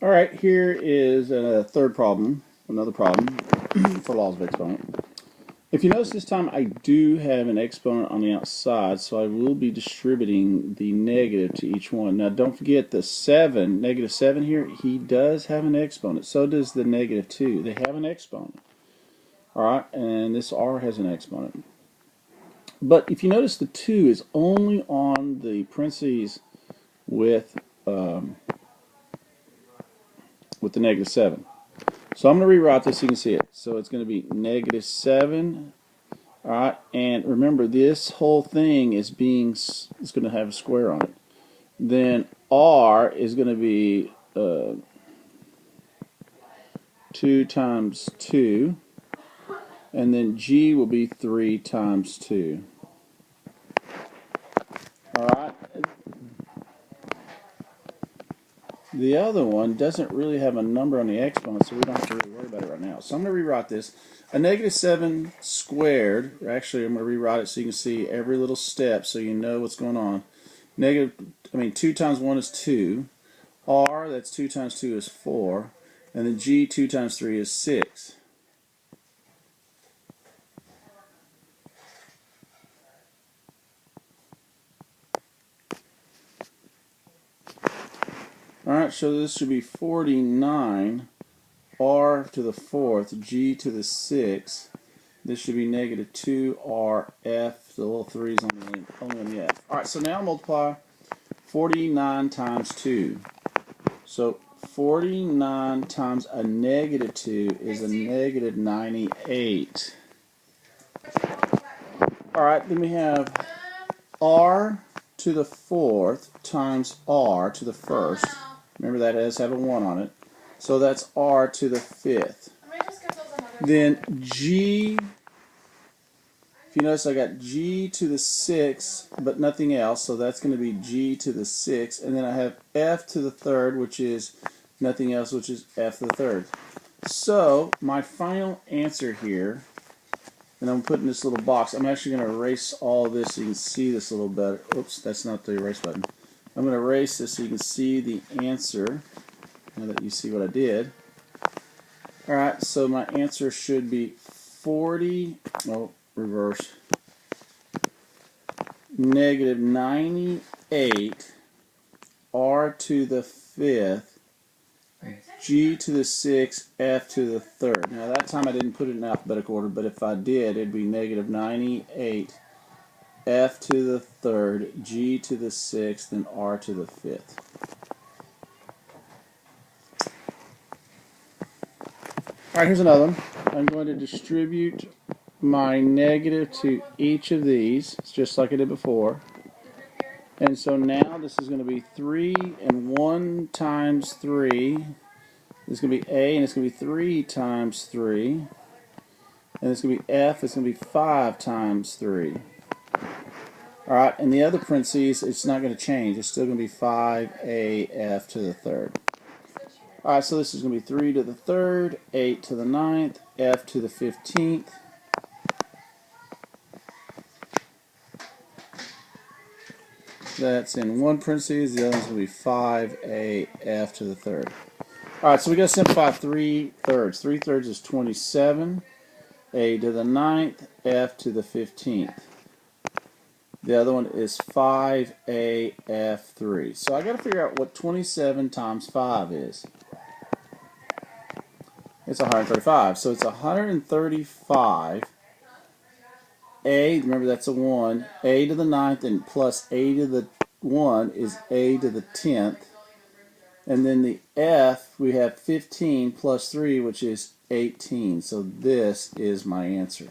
All right, here is a third problem, another problem for laws of exponent. If you notice this time I do have an exponent on the outside, so I will be distributing the negative to each one. Now don't forget the negative 7 here, he does have an exponent. So does the negative 2. They have an exponent. Alright, and this r has an exponent. But if you notice the 2 is only on the parentheses with the negative 7. So I'm going to rewrite this so you can see it. So it's going to be negative 7. Alright, and remember this whole thing is going to have a square on it. Then r is going to be 2 times 2. And then g will be 3 times 2. Alright. The other one doesn't really have a number on the exponent, so we don't have to really worry about it right now. So I'm going to rewrite this. A negative 7 squared, actually I'm going to rewrite it so you can see every little step so you know what's going on. 2 times 1 is 2. R, that's 2 times 2 is 4. And then G, 2 times 3 is 6. Alright, so this should be 49, r to the 4th, g to the 6th. This should be negative 2rf, the little 3 is only on the f. Alright, so now multiply 49 times 2. So 49 times a negative 2 is a negative 98. Alright, then we have r to the 4th times r to the 1st. Remember that does have a 1 on it. So that's r to the 5th. Then g, if you notice I got g to the 6th but nothing else, so that's going to be g to the 6th. And then I have f to the 3rd, which is nothing else, which is f to the 3rd. So my final answer here, and I'm putting this little box, I'm actually going to erase all this so you can see this a little better. Oops, that's not the erase button. I'm going to erase this so you can see the answer, now that you see what I did. Alright, so my answer should be negative 98 r to the 5th g to the 6th f to the 3rd. Now that time I didn't put it in alphabetical order, but if I did, it'd be negative 98 f to the 3rd, g to the 6th, and r to the 5th. Alright, here's another one. I'm going to distribute my negative to each of these, just like I did before. And so now this is going to be 3 and 1 times 3. This is going to be A, and it's going to be 3 times 3. And it's going to be F, it's going to be 5 times 3. Alright, and the other parentheses, it's not going to change. It's still going to be 5AF to the 3rd. Alright, so this is going to be 3 to the 3rd, 8 to the 9th, F to the 15th. That's in one parentheses. The other one's going to be 5AF to the 3rd. Alright, so we got to simplify 3 thirds. 3 thirds is 27. A to the 9th, F to the 15th. The other one is 5AF3. So I got to figure out what 27 times 5 is. It's 135. So it's 135. A, remember that's a 1. A to the 9th and plus A to the 1 is A to the 10th. And then the F, we have 15 plus 3, which is 18. So this is my answer.